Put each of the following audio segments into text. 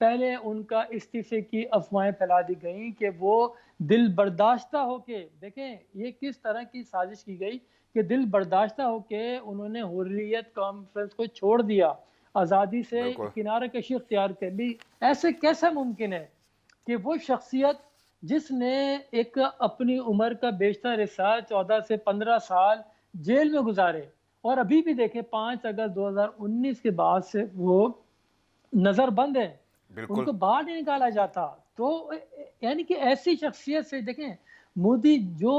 پہلے ان کا استعفے کی افواہیں پھیلا دی گئیں کہ وہ دل برداشتہ ہو کے، دیکھیں یہ کس طرح کی سازش کی گئی کہ دل برداشتہ ہو کے انہوں نے حریت کانفرنس کو چھوڑ دیا، آزادی سے بالکل کنارہ کشی اختیار کر لی۔ ایسے کیسے ممکن ہے کہ وہ شخصیت جس نے ایک اپنی عمر کا بیشتر حصہ 14 سے 15 سال جیل میں گزارے، اور ابھی بھی دیکھیں 5 اگست 2019 کے بعد سے وہ نظر بند ہے، ان بالکل کو باہر نہیں نکالا جاتا، تو یعنی کہ ایسی شخصیت سے دیکھیں مودی جو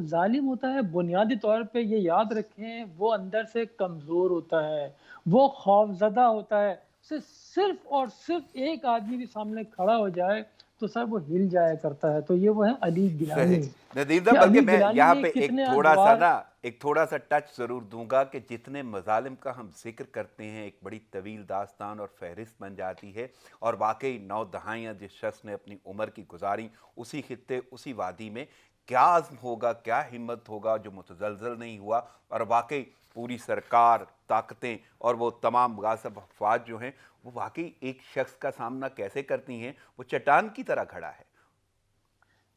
ظالم ہوتا ہے بنیادی طور پہ یہ یاد رکھیں وہ اندر سے کمزور ہوتا ہے، وہ خوفزدہ ہوتا ہے، اسے صرف اور صرف ایک آدمی کے سامنے کھڑا ہو جائے تو سر وہ ہل جایا کرتا ہے، تو یہ وہ ہے علی صحیح گیلانی ندیم کہ صاحب، بلکہ علی میں گیلانی یہاں نے پہ کتنے ادوار ایک تھوڑا سا ٹچ ضرور دوں گا کہ جتنے مظالم کا ہم ذکر کرتے ہیں ایک بڑی طویل داستان اور فہرست بن جاتی ہے، اور واقعی 9 دہائیاں جس شخص نے اپنی عمر کی گزاری اسی خطے اسی وادی میں، کیا عزم ہوگا، کیا ہمت ہوگا جو متزلزل نہیں ہوا، اور واقعی پوری سرکار، طاقتیں اور وہ تمام غاصب افواج جو ہیں وہ واقعی ایک شخص کا سامنا کیسے کرتی ہیں، وہ چٹان کی طرح کھڑا ہے۔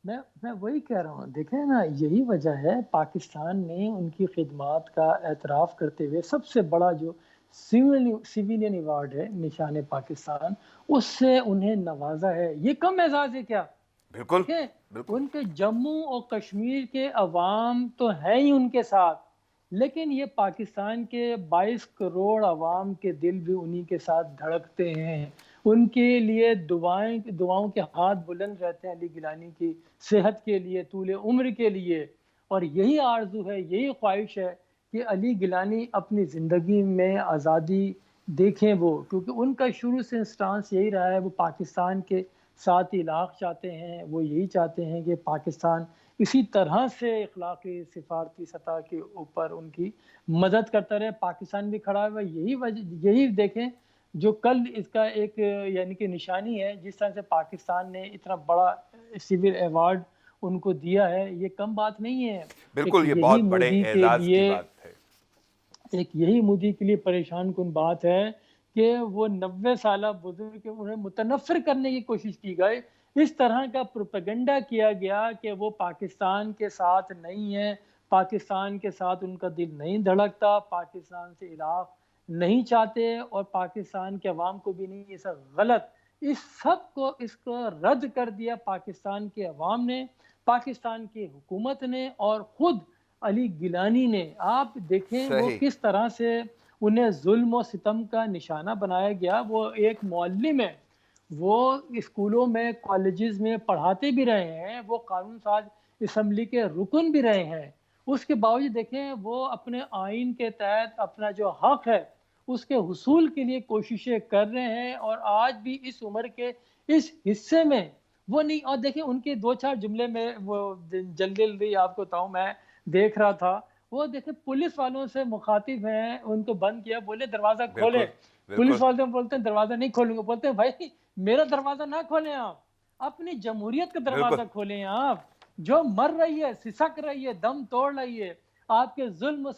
میں وہی کہہ رہا ہوں، دیکھیں نا یہی وجہ ہے پاکستان نے ان کی خدمات کا اعتراف کرتے ہوئے سب سے بڑا جو سیویلین ایوارڈ ہے نشان پاکستان، اس سے انہیں نوازا ہے۔ یہ کم اعزاز ہے کیا؟ بالکل دیکھیں بالکل ان کے جموں اور کشمیر کے عوام تو ہیں ہی ان کے ساتھ، لیکن یہ پاکستان کے 22 کروڑ عوام کے دل بھی انہی کے ساتھ دھڑکتے ہیں، ان کے لیے دعاؤں کے ہاتھ بلند رہتے ہیں علی گیلانی کی صحت کے لیے، طول عمر کے لیے، اور یہی آرزو ہے، یہی خواہش ہے کہ علی گیلانی اپنی زندگی میں آزادی دیکھیں وہ، کیونکہ ان کا شروع سے اسٹانس یہی رہا ہے، وہ پاکستان کے ساتھ علاق چاہتے ہیں، وہ یہی چاہتے ہیں کہ پاکستان اسی طرح سے اخلاقی سفارتی سطح کے اوپر ان کی مدد کرتا رہے۔ پاکستان بھی کھڑا ہوا، یہی دیکھیں جو کل اس کا ایک یعنی کہ نشانی ہے، جس طرح سے پاکستان نے اتنا بڑا سول ایوارڈ ان کو دیا ہے، یہ کم بات نہیں ہے۔ ایک بالکل، یہ یہی بہت بڑے مودی کے اعزاز کی لیے بات ہے۔ پریشان کن بات ہے کہ وہ 90 سالہ بزرگ کے انہیں متنفر کرنے کی کوشش کی گئی، اس طرح کا پروپیگنڈا کیا گیا کہ وہ پاکستان کے ساتھ نہیں ہے، پاکستان کے ساتھ ان کا دل نہیں دھڑکتا، پاکستان سے علاق نہیں چاہتے، اور پاکستان کے عوام کو بھی نہیں، یہ سب غلط۔ اس کو رد کر دیا پاکستان کے عوام نے، پاکستان کی حکومت نے، اور خود علی گیلانی نے۔ آپ دیکھیں وہ صحیح کس طرح سے انہیں ظلم و ستم کا نشانہ بنایا گیا۔ وہ ایک معلم ہے، وہ اسکولوں میں کالجز میں پڑھاتے بھی رہے ہیں، وہ قانون ساز اسمبلی کے رکن بھی رہے ہیں، اس کے باوجود دیکھیں وہ اپنے آئین کے تحت اپنا جو حق ہے اس کے حصول کے لیے کوششیں کر رہے ہیں، اور آج بھی اس عمر کے اس حصے میں وہ نہیں۔ اور دیکھیں ان کے 2-4 جملے میں وہ جلدی آپ کو بتاؤں، میں دیکھ رہا تھا، وہ دیکھیں پولیس والوں سے مخاطب ہیں، ان کو بند کیا، بولے دروازہ کھولے، بالکل بالکل پولیس والے بولتے ہیں دروازہ نہیں کھولوں گے، بولتے ہیں بھائی میرا دروازہ نہ کھولیں، آپ اپنی جمہوریت کا بالکل دروازہ کھولیں، آپ جو مر رہی ہے، سسک رہی ہے، دم توڑ رہی ہے، آپ کے ظلم و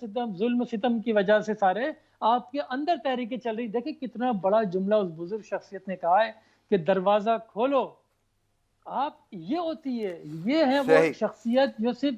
ستم کی وجہ سے سارے آپ کے اندر تحریکیں چل رہی۔ دیکھیں کتنا بڑا جملہ اس بزرگ شخصیت نے کہا ہے کہ دروازہ کھولو، آپ یہ ہوتی ہے، یہ ہے وہ صحیح، شخصیت جو صرف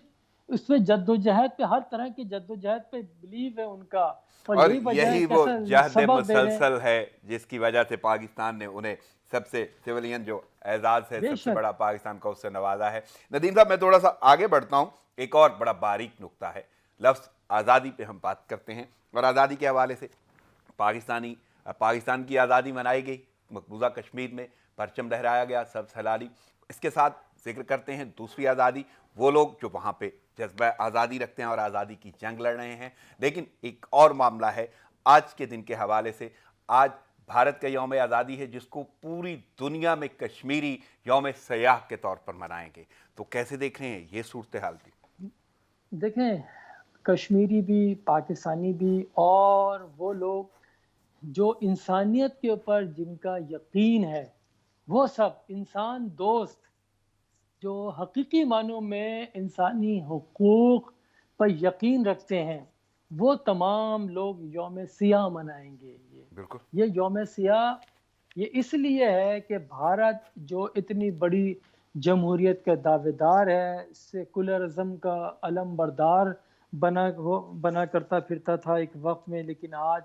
اس میں جدوجہد پہ، ہر طرح کی جدوجہد پہ بلیو ہے ان کا، اور اور یہی وجہ ہے یہی وہ کیسا جہد سبق دے رہے ہیں۔ مسلسل ہے جس کی وجہ سے پاکستان نے انہیں سب سے سیولین جو اعزاز ہے بے سب سے شک بڑا پاکستان کا اس سے نوازا ہے۔ ندیم صاحب، میں تھوڑا سا آگے بڑھتا ہوں، ایک اور بڑا باریک نقطہ ہے، لفظ آزادی پہ ہم بات کرتے ہیں، اور آزادی کے حوالے سے پاکستان کی آزادی منائی گئی، مقبوضہ کشمیر میں پرچم لہرایا گیا، سبز ہلالی، اس کے ساتھ ذکر کرتے ہیں دوسری آزادی، وہ لوگ جو وہاں پہ جذبہ آزادی رکھتے ہیں اور آزادی کی جنگ لڑ رہے ہیں۔ لیکن ایک اور معاملہ ہے آج کے دن کے حوالے سے، آج بھارت کا یوم آزادی ہے جس کو پوری دنیا میں کشمیری یوم سیاح کے طور پر منائیں گے، تو کیسے دیکھ رہے ہیں یہ صورتحال بھی؟ دیکھیں کشمیری بھی، پاکستانی بھی، اور وہ لوگ جو انسانیت کے اوپر جن کا یقین ہے، وہ سب انسان دوست جو حقیقی معنوں میں انسانی حقوق پر یقین رکھتے ہیں، وہ تمام لوگ یوم سیاہ منائیں گے۔ بالکل یہ یوم سیاہ یہ اس لیے ہے کہ بھارت جو اتنی بڑی جمہوریت کا دعوے دار ہے، سیکولرزم کا علم بردار بنا کرتا پھرتا تھا ایک وقت میں، لیکن آج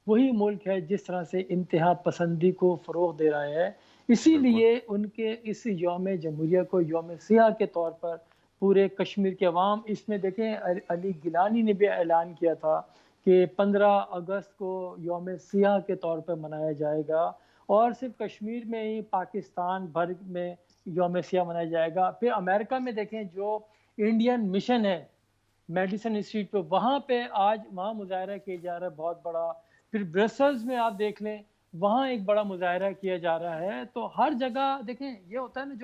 وہی ملک ہے جس طرح سے انتہا پسندی کو فروغ دے رہا ہے. اسی بالکل لیے ان کے اس یوم جمہوریہ کو یوم سیاہ کے طور پر پورے کشمیر کے عوام، اس میں دیکھیں علی گیلانی نے بھی اعلان کیا تھا کہ 15 اگست کو یوم سیاہ کے طور پر منایا جائے گا، اور صرف کشمیر میں ہی پاکستان بھر میں یوم سیاہ منایا جائے گا. پھر امریکہ میں دیکھیں جو انڈین مشن ہے میڈیسن انسٹیٹیوٹ پہ، وہاں پہ آج وہاں مظاہرہ کیا جا رہا ہے بہت بڑا. پھر برسلز میں آپ دیکھ لیں وہاں ایک بڑا مظاہرہ کیا جا رہا ہے. تو ہر جگہ دیکھیں یہ ہوتا ہے نا،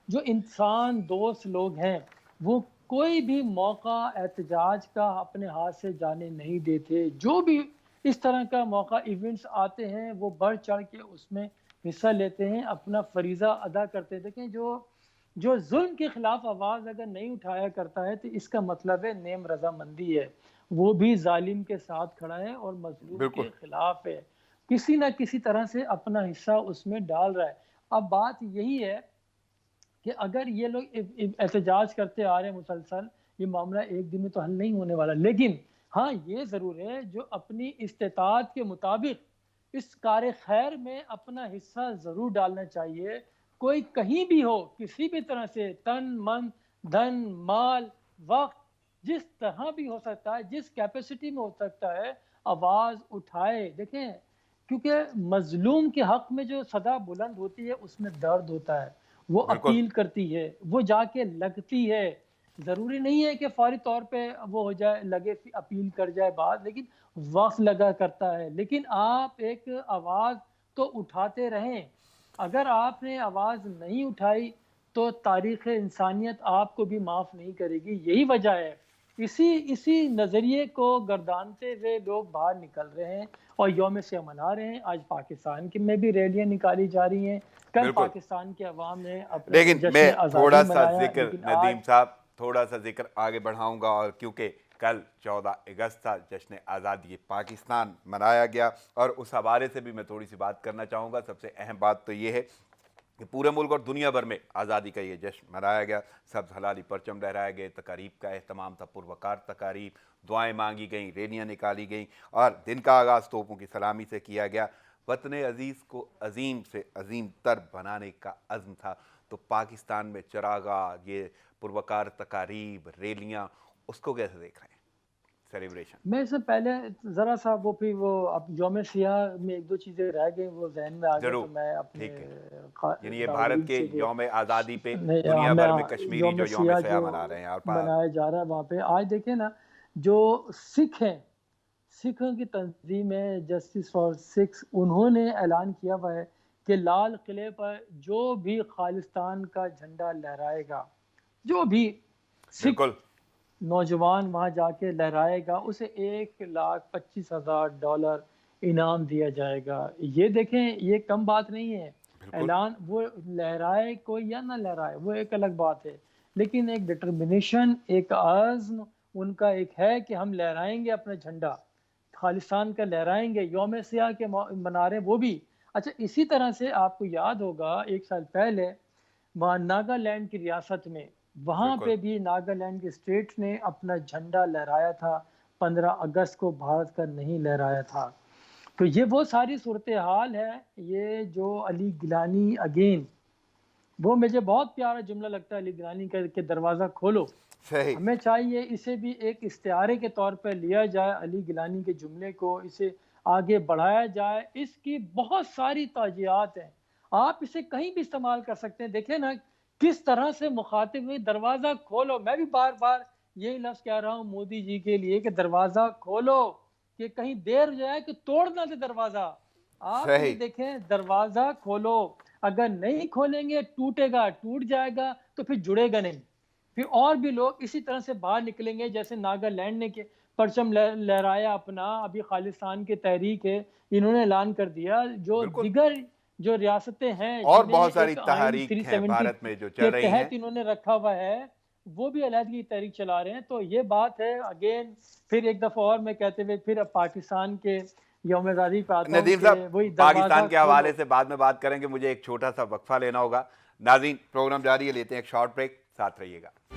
جو انسان دوست لوگ ہیں وہ کوئی بھی موقع احتجاج کا اپنے ہاتھ سے جانے نہیں دیتے. جو بھی اس طرح کا موقع ایونٹس آتے ہیں وہ بڑھ چڑھ کے اس میں حصہ لیتے ہیں، اپنا فریضہ ادا کرتے ہیں. دیکھیں جو ظلم کے خلاف آواز اگر نہیں اٹھایا کرتا ہے تو اس کا مطلب ہے نیم رضامندی ہے، وہ بھی ظالم کے ساتھ کھڑا ہے اور مظلوم بالکل کے خلاف ہے، کسی نہ کسی طرح سے اپنا حصہ اس میں ڈال رہا ہے. اب بات یہی ہے کہ اگر یہ لوگ احتجاج کرتے آ رہے ہیں مسلسل، یہ معاملہ ایک دن میں تو حل نہیں ہونے والا. لیکن ہاں یہ ضرور ہے جو اپنی استطاعت کے مطابق اس کار خیر میں اپنا حصہ ضرور ڈالنا چاہیے. کوئی کہیں بھی ہو، کسی بھی طرح سے، تن من دھن مال وقت، جس طرح بھی ہو سکتا ہے، جس کیپیسٹی میں ہو سکتا ہے، آواز اٹھائے. دیکھیں کیونکہ مظلوم کے حق میں جو صدا بلند ہوتی ہے اس میں درد ہوتا ہے، وہ بالکل اپیل کرتی ہے، وہ جا کے لگتی ہے. ضروری نہیں ہے کہ فوری طور پہ وہ ہو جائے، لگے اپیل کر جائے بات، لیکن وقت لگا کرتا ہے. لیکن آپ ایک آواز تو اٹھاتے رہیں. اگر آپ نے آواز نہیں اٹھائی تو تاریخ انسانیت آپ کو بھی معاف نہیں کرے گی. یہی وجہ ہے، اسی نظریے کو گردانتے ہوئے لوگ باہر نکل رہے ہیں اور یوم سے منا رہے ہیں. آج پاکستان میں بھی ریلیاں نکالی جا رہی ہیں، کل بالکل. پاکستان کے عوام نے اپنا لیکن جشن میں آزادی تھوڑا سا منایا، ذکر لیکن آج ندیم صاحب، تھوڑا سا ذکر آگے بڑھاؤں گا، اور کیونکہ کل 14 اگست تھا، جشن آزادی پاکستان منایا گیا، اور اس حوالے سے بھی میں تھوڑی سی بات کرنا چاہوں گا. سب سے اہم بات تو یہ ہے کہ پورے ملک اور دنیا بھر میں آزادی کا یہ جشن منایا گیا. سبز ہلالی پرچم لہرائے گئے، تقاریب کا اہتمام تھا، پروقار تقاریب، دعائیں مانگی گئیں، ریلیاں نکالی گئیں، اور دن کا آغاز توپوں کی سلامی سے کیا گیا. وطن عزیز کو عظیم سے عظیم تر بنانے کا عزم تھا. تو پاکستان میں چراغاہ، یہ پروقار تقاریب، ریلیاں، اس کو کیسے دیکھ رہے ہیں سیلیبریشن؟ میں اس سے پہلے ذرا سا وہ اب یوم سیاہ میں ایک دو چیزیں رہ گئی وہ ذہن میں آ گئے، ضرور، تو میں اپنے ٹھیک ہے. یعنی یہ بھارت ناظرین کے سے وہ یوم آزادی پہ دنیا ہمیں بھر میں کشمیری یوم جو یوم سیاہ سیاہ جو منا رہے ہیں. اور منایا جا رہا ہے وہاں پہ آج دیکھیں نا، جو سکھ ہیں، سکھوں کی تنظیم ہے جسٹس فار سکھ، انہوں نے اعلان کیا ہوا ہے کہ لال قلعے پر جو بھی خالصتان کا جھنڈا لہرائے گا، جو بھی سکھ بالکل نوجوان وہاں جا کے لہرائے گا، اسے $1,25,000 انعام دیا جائے گا. یہ دیکھیں یہ کم بات نہیں ہے. بالکل اعلان وہ لہرائے کوئی یا نہ لہرائے وہ ایک الگ بات ہے، لیکن ایک ڈٹرمنیشن، ایک عزم ان کا ایک ہے کہ ہم لہرائیں گے اپنا جھنڈا، خالصان کا لہرائیں گے. یوم سیاہ کے منا رہے ہیں وہ بھی. اچھا اسی طرح سے آپ کو یاد ہوگا 1 سال پہلے وہاں ناگالینڈ کی ریاست میں، وہاں بالکل پہ بھی ناگالینڈ کے اسٹیٹ نے اپنا جھنڈا لہرایا تھا، 15 اگست کو بھارت کا نہیں لہرایا تھا. تو یہ وہ ساری صورتحال ہے. یہ جو علی گیلانی اگین، وہ مجھے بہت پیارا جملہ لگتا ہے علی گیلانی کا کہ دروازہ کھولو. صحیح. ہمیں چاہیے اسے بھی ایک استعارے کے طور پر لیا جائے، علی گیلانی کے جملے کو اسے آگے بڑھایا جائے. اس کی بہت ساری توجیہات ہیں، آپ اسے کہیں بھی استعمال کر سکتے ہیں. دیکھیں نا کس طرح سے مخاطب ہوئی، دروازہ کھولو. میں بھی بار بار یہی لفظ کہہ رہا ہوں مودی جی کے لیے کہ دروازہ کھولو، کہ کہیں دیر ہو جائے کہ توڑ نہ دے دروازہ. آپ یہ صحیح. دیکھیں دروازہ کھولو، اگر نہیں کھولیں گے ٹوٹے گا، ٹوٹ جائے گا تو پھر جڑے گا نہیں. پھر اور بھی لوگ اسی طرح سے باہر نکلیں گے، جیسے ناگالینڈ نے پرچم لہرایا اپنا، ابھی خالصتان کی تحریک ہے، انہوں نے اعلان کر دیا. جو بالکل. دیگر جو ریاستیں ہیں اور جنہیں بہت ساری ایک آئین تحریک ہیں 370 بھارت میں جو چل کے رہی ہیں. تحت انہوں نے رکھا ہوا ہے، وہ بھی علیحدگی کی تحریک چلا رہے ہیں. تو یہ بات ہے اگین، پھر ایک دفعہ اور میں کہتے ہوئے پھر اب پاکستان کے یوم آزادی پہ آتا ہوں ندیم کہ صاحب وہی پاکستان دروازہ کے حوالے کھولو۔ سے بعد میں بات کریں گے، مجھے ایک چھوٹا سا وقفہ لینا ہوگا۔ ناظرین پروگرام جاری ہے، لیتے ہیں ایک شارٹ بریک، ساتھ رہیے گا۔